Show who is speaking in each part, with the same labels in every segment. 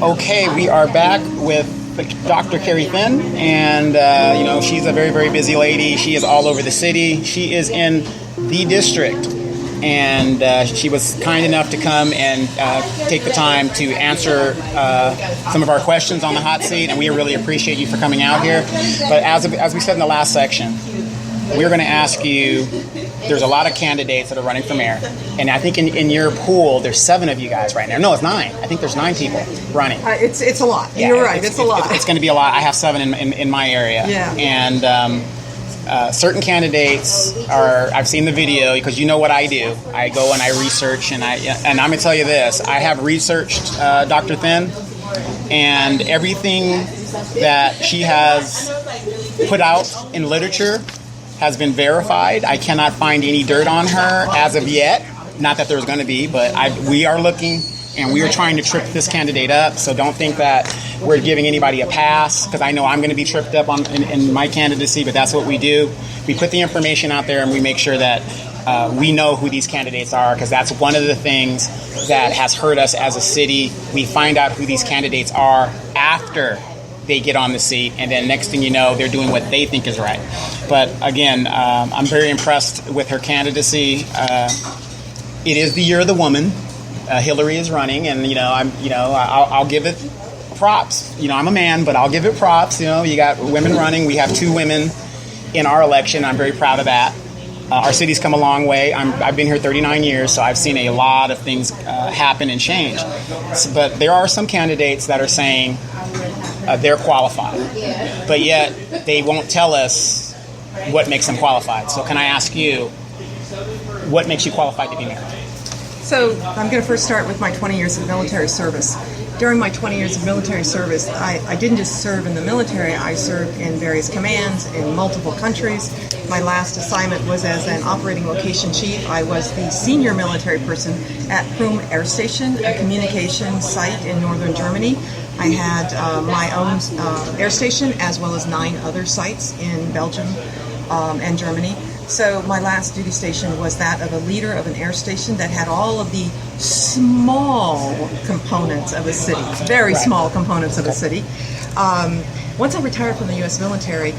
Speaker 1: Okay, we are back with Dr. Keri Then, and she's a very, very busy lady. She is all over the city. She is in the district, and she was kind enough to come and take the time to answer some of our questions on the hot seat, and we really appreciate you for coming out here. But as we said in the last section, we're going to ask you, there's a lot of candidates that are running for mayor, and I think in your pool, there's 7 of you guys right now. No, it's 9. I think there's 9 people running.
Speaker 2: It's a lot. Yeah, you're right. It's a lot.
Speaker 1: It's going to be a lot. I have 7 in my area.
Speaker 2: Yeah.
Speaker 1: And certain candidates I've seen the video, because you know what I do. I go and I research, and I'm going to tell you this. I have researched Dr. Then, and everything that she has put out in literature has been verified. I cannot find any dirt on her as of yet. Not that there's going to be, but we are looking, and we are trying to trip this candidate up. So don't think that we're giving anybody a pass, because I know I'm going to be tripped up in my candidacy, but that's what we do. We put the information out there, and we make sure that we know who these candidates are, because that's one of the things that has hurt us as a city. We find out who these candidates are after they get on the seat, and then next thing you know, they're doing what they think is right. But again, I'm very impressed with her candidacy. It is the year of the woman. Hillary is running, and I'll give it props. I'm a man, but I'll give it props. You got women running. We have 2 women in our election. I'm very proud of that. Our city's come a long way. I've been here 39 years, so I've seen a lot of things happen and change. But there are some candidates that are saying they're qualified, but yet they won't tell us what makes them qualified. So can I ask you, what makes you qualified to be mayor?
Speaker 2: So I'm going to first start with my 20 years of military service. During my 20 years of military service, I didn't just serve in the military. I served in various commands in multiple countries. My last assignment was as an operating location chief. I was the senior military person at Prüm Air Station, a communications site in northern Germany. I had my own air station, as well as 9 other sites in Belgium and Germany. So my last duty station was that of a leader of an air station that had all of the small components of a city, very small components of a city. Once I retired from the U.S. military,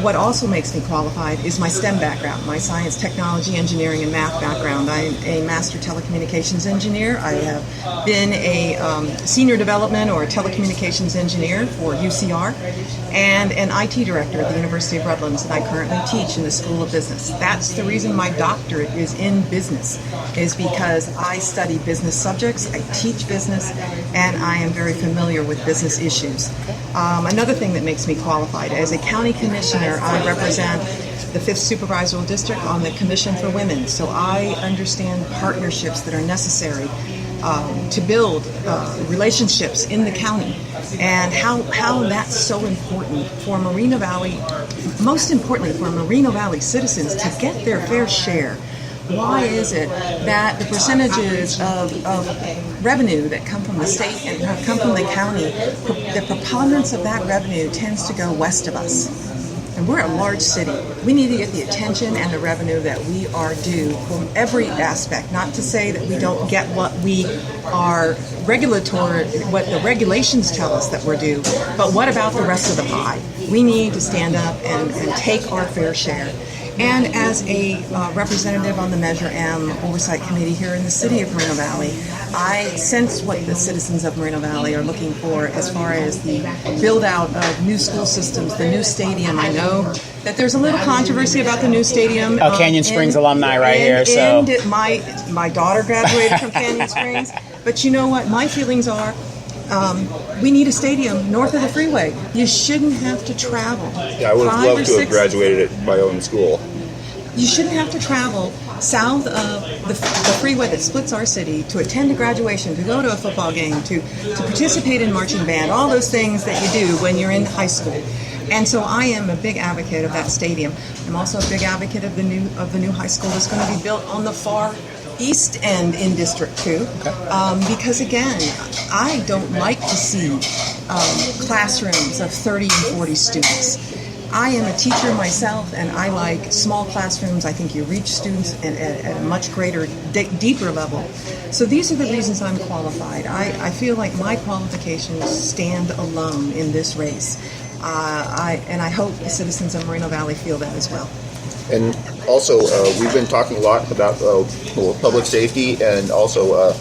Speaker 2: what also makes me qualified is my STEM background, my science, technology, engineering, and math background. I'm a master telecommunications engineer. I have been a senior development or telecommunications engineer for UCR, and an IT director at the University of Redlands, and I currently teach in the School of Business. That's the reason my doctorate is in business, is because I study business subjects, I teach business, and I am very familiar with business issues. Another thing that makes me qualified, as a county commissioner, I represent the 5th Supervisory District on the Commission for Women, so I understand partnerships that are necessary to build relationships in the county, and how that's so important for Moreno Valley, most importantly for Moreno Valley citizens to get their fair share. Why is it that the percentages of revenue that come from the state and come from the county, the preponderance of that revenue tends to go west of us? And we're a large city. We need to get the attention and the revenue that we are due from every aspect. Not to say that we don't get what we are what the regulations tell us that we're due, but what about the rest of the pie? We need to stand up and take our fair share. And as a representative on the Measure M Oversight Committee here in the city of Moreno Valley, I sense what the citizens of Moreno Valley are looking for as far as the build-out of new school systems, the new stadium. I know that there's a little controversy about the new stadium.
Speaker 1: Canyon Springs alumni right here. So
Speaker 2: my daughter graduated from Canyon Springs. But you know what? My feelings are, we need a stadium north of the freeway. You shouldn't have to travel.
Speaker 3: Yeah, I would have loved to have graduated at my own school.
Speaker 2: You shouldn't have to travel south of the freeway that splits our city to attend a graduation, to go to a football game, to participate in marching band, all those things that you do when you're in high school. And so I am a big advocate of that stadium. I'm also a big advocate of the new high school that's going to be built on the far east end in District 2, because again, I don't like to see classrooms of 30 and 40 students. I am a teacher myself, and I like small classrooms. I think you reach students at a much greater, deeper level. So these are the reasons I'm qualified. I feel like my qualifications stand alone in this race. I hope the citizens of Moreno Valley feel that as well.
Speaker 3: And also, we've been talking a lot about public safety and also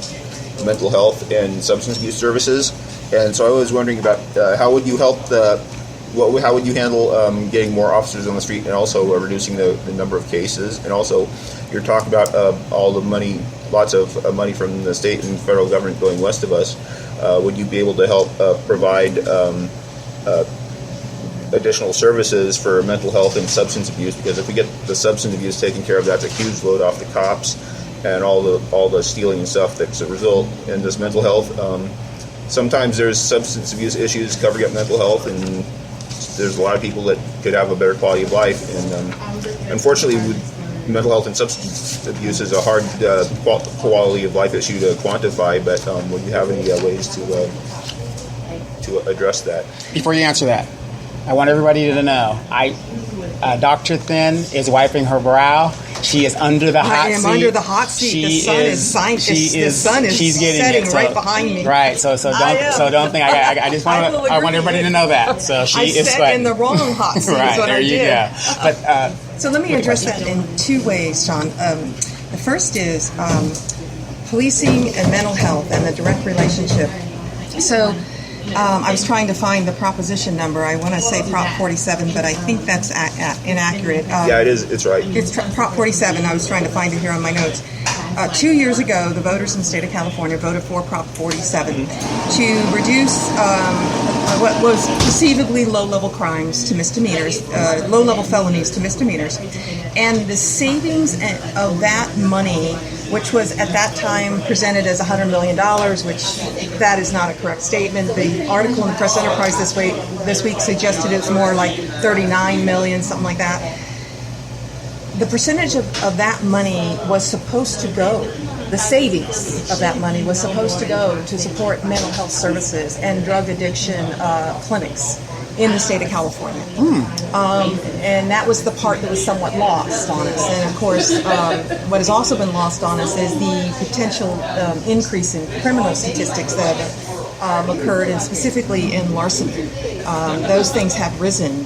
Speaker 3: mental health and substance abuse services. And so I was wondering about how would you help how would you handle getting more officers on the street and also reducing the number of cases? And also, you're talking about all the money, lots of money from the state and federal government going west of us. Would you be able to help provide additional services for mental health and substance abuse? Because if we get the substance abuse taken care of, that's a huge load off the cops and all the stealing and stuff that's a result. And this mental health, sometimes there's substance abuse issues covering up mental health, and there's a lot of people that could have a better quality of life. And unfortunately, mental health and substance abuse is a hard quality of life issue to quantify. But would you have any ways to address that?
Speaker 1: Before you answer that, I want everybody to know, Dr. Then is wiping her brow. She is under the hot seat.
Speaker 2: I am under the hot seat. The sun is
Speaker 1: she's getting
Speaker 2: setting
Speaker 1: it,
Speaker 2: right behind me.
Speaker 1: Right. So don't think. I want everybody to know that. So she is
Speaker 2: sat in the wrong hot seat.
Speaker 1: Right.
Speaker 2: Is what
Speaker 1: there
Speaker 2: I
Speaker 1: you
Speaker 2: did.
Speaker 1: go. But
Speaker 2: so let me address that in two ways, Sean. The first is policing and mental health and the direct relationship. So I was trying to find the proposition number. I want to say Prop 47, but I think that's inaccurate.
Speaker 3: Yeah, it is. It's right.
Speaker 2: It's Prop 47. I was trying to find it here on my notes. 2 years ago, the voters in the state of California voted for Prop 47 to reduce what was perceivably low-level crimes to misdemeanors, low-level felonies to misdemeanors. And the savings of that money, which was at that time presented as $100 million, which that is not a correct statement. The article in the Press Enterprise this week suggested it's more like 39 million, something like that. The percentage of that money was supposed to go, the savings of that money was supposed to go to support mental health services and drug addiction clinics in the state of California. And that was the part that was somewhat lost on us. And of course, what has also been lost on us is the potential increase in criminal statistics that have occurred, and specifically in larceny. Those things have risen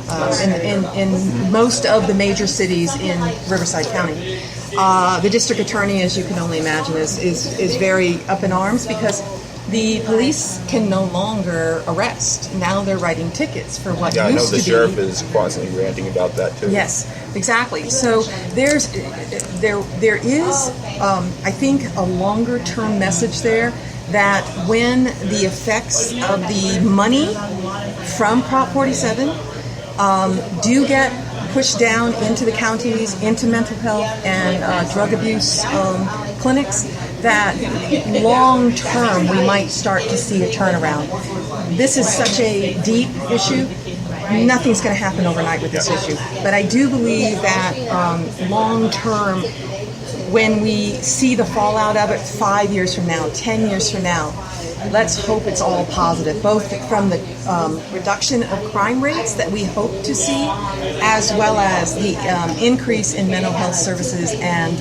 Speaker 2: in most of the major cities in Riverside County. The district attorney, as you can only imagine, is very up in arms because the police can no longer arrest. Now they're writing tickets for what used to be.
Speaker 3: Yeah, I know the sheriff is constantly ranting about that too.
Speaker 2: Yes, exactly. So there is, I think, a longer-term message there that when the effects of the money from Prop 47 do get pushed down into the counties, into mental health and drug abuse clinics, that long term we might start to see a turnaround. This is such a deep issue. Nothing's going to happen overnight with this issue. But I do believe that long term, when we see the fallout of it 5 years from now, 10 years from now, let's hope it's all positive, both from the reduction of crime rates that we hope to see, as well as the increase in mental health services and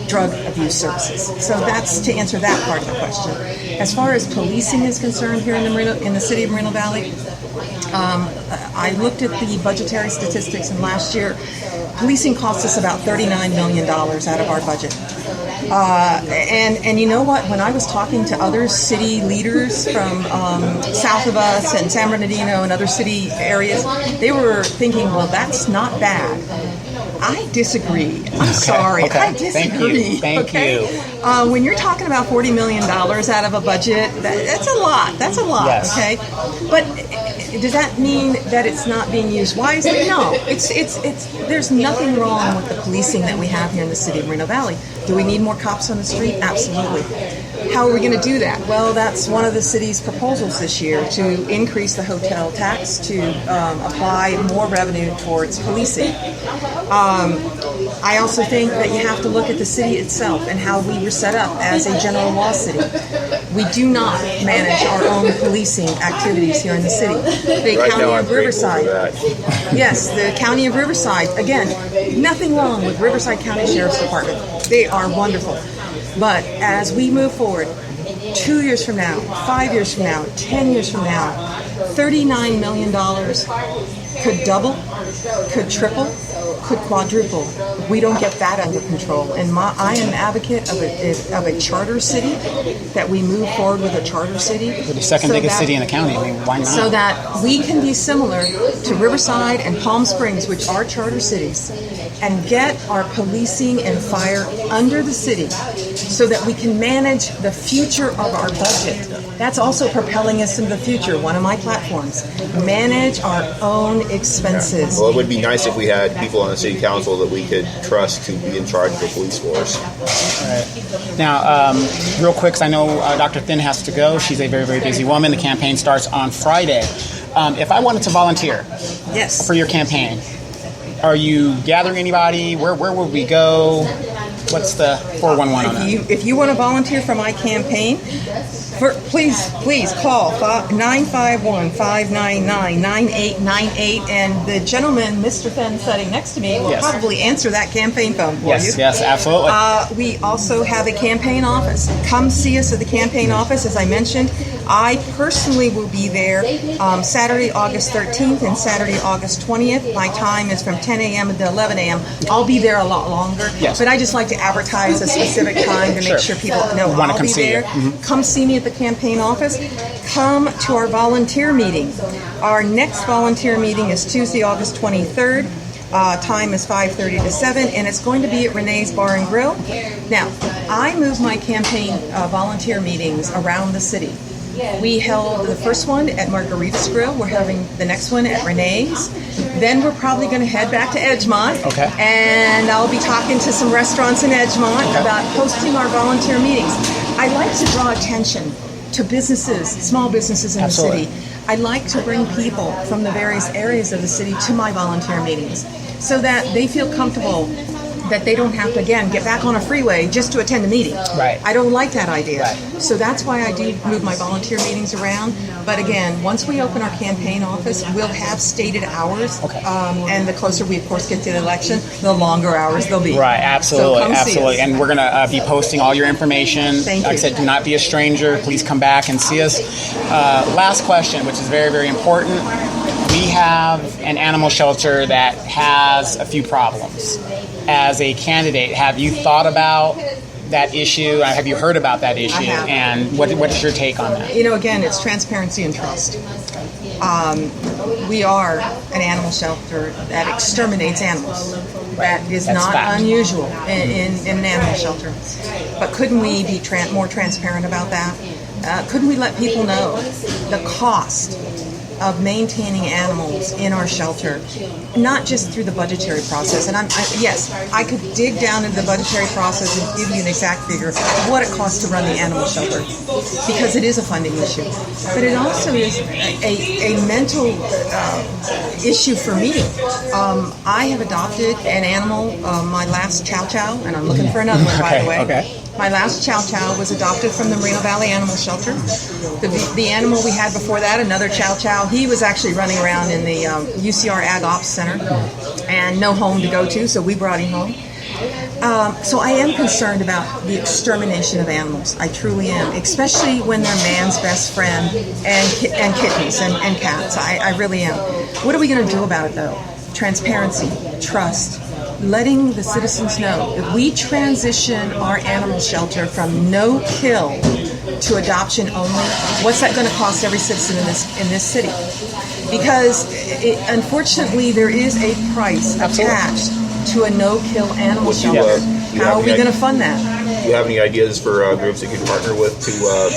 Speaker 2: drug abuse services. So that's to answer that part of the question. As far as policing is concerned here in the city of Moreno Valley, I looked at the budgetary statistics, and last year policing cost us about $39 million out of our budget. And you know what? When I was talking to other city leaders from south of us and San Bernardino and other city areas, they were thinking, well, that's not bad. I disagree. I'm sorry.
Speaker 1: Okay.
Speaker 2: I disagree.
Speaker 1: Thank you.
Speaker 2: When you're talking about $40 million out of a budget, that's a lot. That's a lot.
Speaker 1: Yes.
Speaker 2: Okay. But does that mean that it's not being used wisely? No. It's there's nothing wrong with the policing that we have here in the city of Moreno Valley. Do we need more cops on the street? Absolutely. How are we going to do that? Well, that's one of the city's proposals this year, to increase the hotel tax, to apply more revenue towards policing. I also think that you have to look at the city itself and how we were set up as a general law city. We do not manage our own policing activities here in the city. The
Speaker 3: Right
Speaker 2: County
Speaker 3: now, I'm
Speaker 2: of
Speaker 3: grateful
Speaker 2: Riverside.
Speaker 3: for that.
Speaker 2: Yes, the County of Riverside. Again, nothing wrong with Riverside County Sheriff's Department. They are wonderful. But as we move forward, 2 years from now, 5 years from now, 10 years from now, $39 million could double, could triple, could quadruple. We don't get that under control. And I am an advocate of a charter city, that we move forward with a charter city.
Speaker 1: We're the second biggest city in the county. I mean, why not?
Speaker 2: So that we can be similar to Riverside and Palm Springs, which are charter cities, and get our policing and fire under the city so that we can manage the future of our budget. That's also propelling us into the future. One of my platforms, manage our own expenses.
Speaker 3: Well, it would be nice if we had people on the city council that we could trust to be in charge of the police force.
Speaker 1: All right. Now, real quick, 'cause I know Dr. Thin has to go. She's a very, very busy woman. The campaign starts on Friday. If I wanted to volunteer
Speaker 2: Yes.
Speaker 1: for your campaign, are you gathering anybody? Where would we go? What's the 411 on that?
Speaker 2: If you want to volunteer for my campaign, please call 951-599-9898, and the gentleman, Mr. Fenn, sitting next to me, will
Speaker 1: Yes.
Speaker 2: probably answer that campaign phone for you.
Speaker 1: Yes, absolutely.
Speaker 2: We also have a campaign office. Come see us at the campaign office. As I mentioned, I personally will be there Saturday, August 13th and Saturday, August 20th. My time is from 10 a.m. to 11 a.m. I'll be there a lot longer,
Speaker 1: Yes.
Speaker 2: but I just like to advertise a specific time to make sure people know
Speaker 1: Wanna
Speaker 2: I'll
Speaker 1: come
Speaker 2: be
Speaker 1: see you.
Speaker 2: there. Come see me at the campaign office. Come to our volunteer meeting. Our next volunteer meeting is Tuesday, August 23rd. Time is 5:30 to 7, and it's going to be at Renee's Bar and Grill. Now, I move my campaign volunteer meetings around the city. We held the first one at Margarita's Grill. We're having the next one at Renee's. Then we're probably going to head back to Edgemont.
Speaker 1: Okay.
Speaker 2: And I'll be talking to some restaurants in Edgemont about hosting our volunteer meetings. I like to draw attention to businesses, small businesses in
Speaker 1: Absolutely.
Speaker 2: the city. I like to bring people from the various areas of the city to my volunteer meetings so that they feel comfortable, that they don't have to, again, get back on a freeway just to attend a meeting.
Speaker 1: Right.
Speaker 2: I don't like that idea.
Speaker 1: Right.
Speaker 2: So that's why I do move my volunteer meetings around. But again, once we open our campaign office, we'll have stated hours.
Speaker 1: Okay.
Speaker 2: And the closer we, of course, get to the election, the longer hours they'll be.
Speaker 1: Right, absolutely,
Speaker 2: So come see
Speaker 1: absolutely.
Speaker 2: us.
Speaker 1: And we're going to be posting all your information.
Speaker 2: Thank
Speaker 1: Like I
Speaker 2: you.
Speaker 1: said, do not be a stranger. Please come back and see us. Last question, which is very, very important. We have an animal shelter that has a few problems. As a candidate, have you thought about that issue? Have you heard about that issue?
Speaker 2: have.
Speaker 1: And what is your take on that?
Speaker 2: You know, again, it's transparency and trust. We are an animal shelter that exterminates animals. That is
Speaker 1: That's
Speaker 2: not
Speaker 1: fact.
Speaker 2: unusual in an animal shelter. But couldn't we be more transparent about that? Couldn't we let people know the cost of maintaining animals in our shelter, not just through the budgetary process? And yes, I could dig down into the budgetary process and give you an exact figure of what it costs to run the animal shelter, because it is a funding issue. But it also is a mental issue for me. I have adopted an animal, my last Chow Chow, and I'm looking for another one, by the way.
Speaker 1: Okay.
Speaker 2: My last Chow Chow was adopted from the Moreno Valley Animal Shelter. The animal we had before that, another Chow Chow, he was actually running around in the UCR Ag Ops Center and no home to go to, so we brought him home. So I am concerned about the extermination of animals. I truly am, especially when they're man's best friend and kittens and cats. I really am. What are we going to do about it, though? Transparency, trust, letting the citizens know if we transition our animal shelter from no kill to adoption only, what's that going to cost every citizen in this city? Because unfortunately, there is a price attached to a no-kill animal shelter. How are we going to fund that?
Speaker 3: Do you have any ideas for groups that you can partner with to relieve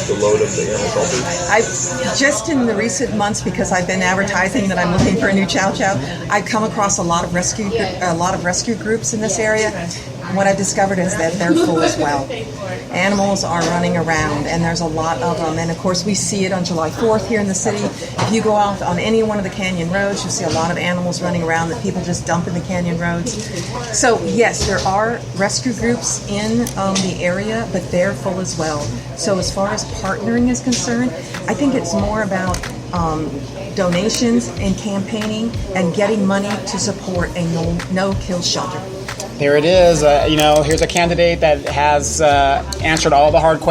Speaker 3: the load of the animal shelter?
Speaker 2: I've just in the recent months, because I've been advertising that I'm looking for a new Chow Chow, I've come across a lot of rescue groups in this area. what I discovered is that they're full as well. Animals are running around, and there's a lot of them. And of course, we see it on July 4th here in the city. If you go out on any one of the canyon roads, you'll see a lot of animals running around that people just dump in the canyon roads. So yes, there are rescue groups in the area, but they're full as well. So as far as partnering is concerned, I think it's more about donations and campaigning and getting money to support a no-kill shelter.
Speaker 1: There it is. Here's a candidate that has answered all the hard questions.